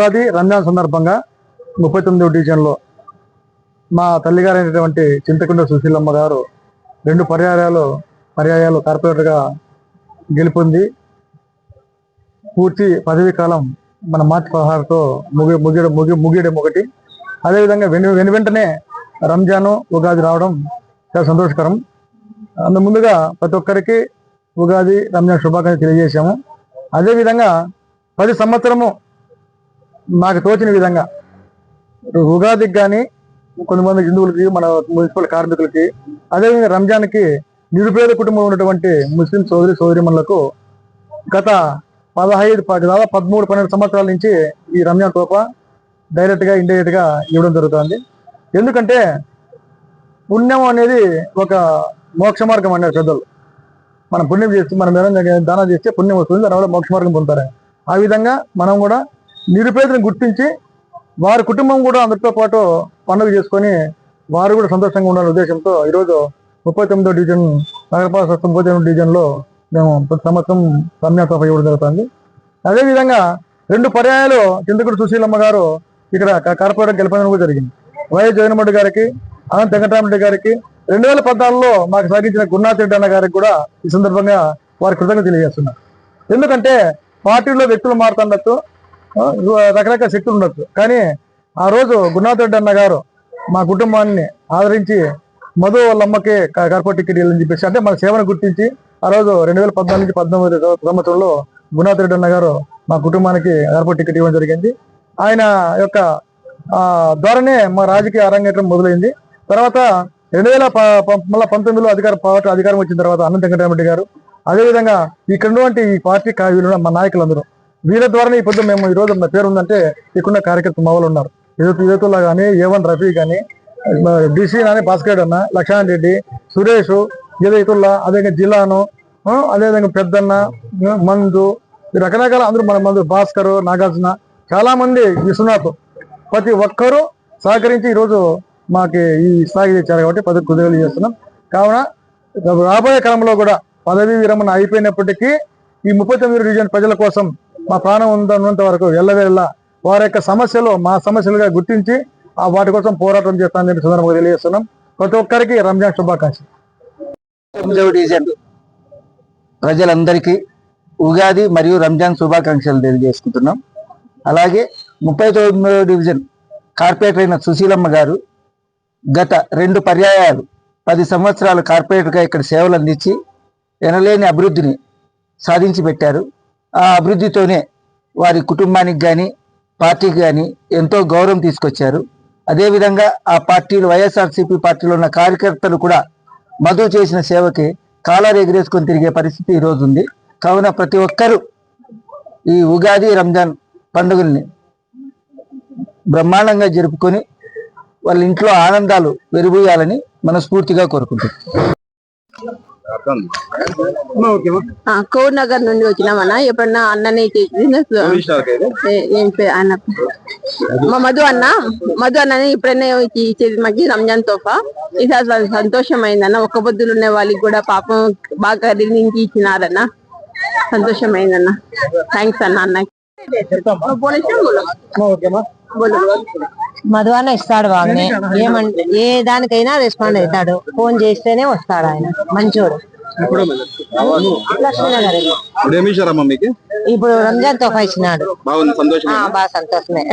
ఉగాది రంజాన్ సందర్భంగా 39వ డివిజన్లో మా తల్లిగారైనటువంటి చింతకుంట సుశీలమ్మ గారు 2 పర్యాయాలు కార్పొరేటర్గా గెలుపొంది పూర్తి పదవీ కాలం మన మార్చి 16తో ముగియడం ఒకటి. అదేవిధంగా వెంటనే రంజాను ఉగాది రావడం చాలా సంతోషకరం. అందు ముందుగా ప్రతి ఒక్కరికి ఉగాది రంజాన్ శుభాకాంక్షలు తెలియజేశాము. అదేవిధంగా 10 సంవత్సరము నాకు తోచిన విధంగా ఉగాదికి కానీ కొంతమంది హిందువులకి, మన మున్సిపల్ కార్మికులకి, అదేవిధంగా రంజాన్కి నిరుపేద కుటుంబం ఉన్నటువంటి ముస్లిం సోదరిమణులకు గత 13-12 సంవత్సరాల నుంచి ఈ రంజాన్ తోఫా డైరెక్ట్గా ఇండైరెక్ట్గా ఇవ్వడం జరుగుతుంది. ఎందుకంటే పుణ్యం అనేది ఒక మోక్ష మార్గం అన్నారు పెద్దలు. మనం పుణ్యం చేస్తే, మనం దానం చేస్తే పుణ్యం వస్తుంది, దానివల్ల మోక్ష మార్గం పొందుతారు. ఆ విధంగా మనం కూడా నిరుపేదలను గుర్తించి వారి కుటుంబం కూడా అందరితో పాటు పండుగ చేసుకొని వారు కూడా సంతోషంగా ఉండాలనే ఉద్దేశంతో ఈరోజు 39వ డివిజన్ నగరపాలక సంస్థ 39వ డివిజన్లో మేము ప్రతి సంవత్సరం రంజాన్ తోఫా ఇవ్వడం జరుగుతుంది. అదేవిధంగా 2 పర్యాయాలు చింతకుంట సుశీలమ్మ గారు ఇక్కడ కార్పొరేటర్ గెలుపొందడం కూడా జరిగింది. వైఎస్ జగన్మోహన్ గారికి, అనంత వెంకటరామరెడ్డి గారికి, 2014లో మాకు సాగించిన గురునాథ్ రెడ్డి అన్న గారికి కూడా ఈ సందర్భంగా వారి కృతజ్ఞత తెలియజేస్తున్నారు. ఎందుకంటే పార్టీలో వ్యక్తులు మారుతున్నట్టు, రకరకాల శక్తులు ఉండొచ్చు, కానీ ఆ రోజు గురునాథ్ రెడ్డి అన్న గారు మా కుటుంబాన్ని ఆదరించి మధు వాళ్ళ అమ్మకి కార్పొరేట్ టికెట్ అని చెప్పేసి, అంటే మన సేవను గుర్తించి ఆ రోజు 2014 నుంచి 19 సంవత్సరంలో గురునాథ్ రెడ్డి అన్న గారు మా కుటుంబానికి కార్పొరేట్ టికెట్ ఇవ్వడం జరిగింది. ఆయన యొక్క ద్వారానే మా రాజకీయ అరంగేట్రం మొదలైంది. తర్వాత 2019లో అధికారం వచ్చిన తర్వాత అనంత వెంకటరామరెడ్డి గారు, అదేవిధంగా ఇక్కడ ఉన్నటువంటి ఈ పార్టీ మా నాయకులందరూ వీళ్ళ ద్వారానే ఇప్పుడు మేము ఈ రోజు పేరు ఉందంటే ఇక్కడ కార్యకర్త మా వాళ్ళు ఉన్నారు. ఇదతుల్లా కానీ, A1 రఫీ కానీ, DC కానీ, భాస్కర్ అన్న, లక్ష్మణ్ రెడ్డి, సురేష్, ఇదతుల్లా, అదేవిధంగా జిల్లాను, అదేవిధంగా పెద్దన్న, మందు, రకరకాల అందరూ మన మందు, భాస్కర్, నాగార్జున, చాలా మంది, విశ్వనాథ్, ప్రతి ఒక్కరూ సహకరించి ఈరోజు మాకు ఈ స్థాయి తెచ్చారు. కాబట్టి పదవి కుదరలు చేస్తున్నాం. కావున రాబోయే కాలంలో కూడా పదవీ విరమణ అయిపోయినప్పటికీ ఈ 39వ డివిజన్ ప్రజల కోసం మా ప్రాణం ఉన్నంత వరకు ఎల్లవేళ వారి యొక్క సమస్యలు మా సమస్యలుగా గుర్తించి వాటి కోసం పోరాటం చేస్తానని సందర్భంగా తెలియజేస్తున్నాం. ప్రతి ఒక్కరికి రంజాన్ శుభాకాంక్షలు. 9వ డివిజన్ ప్రజలందరికీ ఉగాది మరియు రంజాన్ శుభాకాంక్షలు తెలియజేసుకుంటున్నాం. అలాగే 39వ డివిజన్ కార్పొరేటర్ అయిన సుశీలమ్మ గారు గత 2 పర్యాయాలు 10 సంవత్సరాలు కార్పొరేటర్గా ఇక్కడ సేవలు అందించి ఎనలేని అభివృద్ధిని సాధించి పెట్టారు. ఆ అభివృద్ధితోనే వారి కుటుంబానికి కానీ, పార్టీకి కానీ ఎంతో గౌరవం తీసుకొచ్చారు. అదేవిధంగా ఆ పార్టీలు, వైఎస్ఆర్సీపీ పార్టీలో ఉన్న కార్యకర్తలు కూడా మధు చేసిన సేవకి కాలాలు ఎగిరేసుకొని తిరిగే పరిస్థితి ఈరోజు ఉంది. కావున ప్రతి ఒక్కరూ ఈ ఉగాది రంజాన్ పండుగల్ని బ్రహ్మాండంగా జరుపుకొని వాళ్ళ ఇంట్లో ఆనందాలు వెలుబుయ్యాలని మనస్ఫూర్తిగా కోరుకుంటున్నాం. కోడ్ నగర్ నుండి వచ్చినామన్నా. ఎప్పుడన్నా అన్నని మా మధు అన్నని ఎప్పుడైనా ఇచ్చేది మాకు రంజాన్ తోఫా. ఈసారి సంతోషమైందన్న. ఒక్క పొద్దులు ఉన్న వాళ్ళకి కూడా పాపం బాగా నుంచి ఇచ్చినారన్న. సంతోషమైందన్న. థ్యాంక్స్ అన్న. అన్నకి మధు అన్న ఇస్తాడు బాగానే. ఏమంటే ఏ దానికైనా రెస్పాండ్ అవుతాడు. ఫోన్ చేస్తేనే వస్తాడు. ఆయన మంచోడు. ఇప్పుడు రంజాన్ తోఫా ఇచ్చినాడు. బాగా సంతోషమే.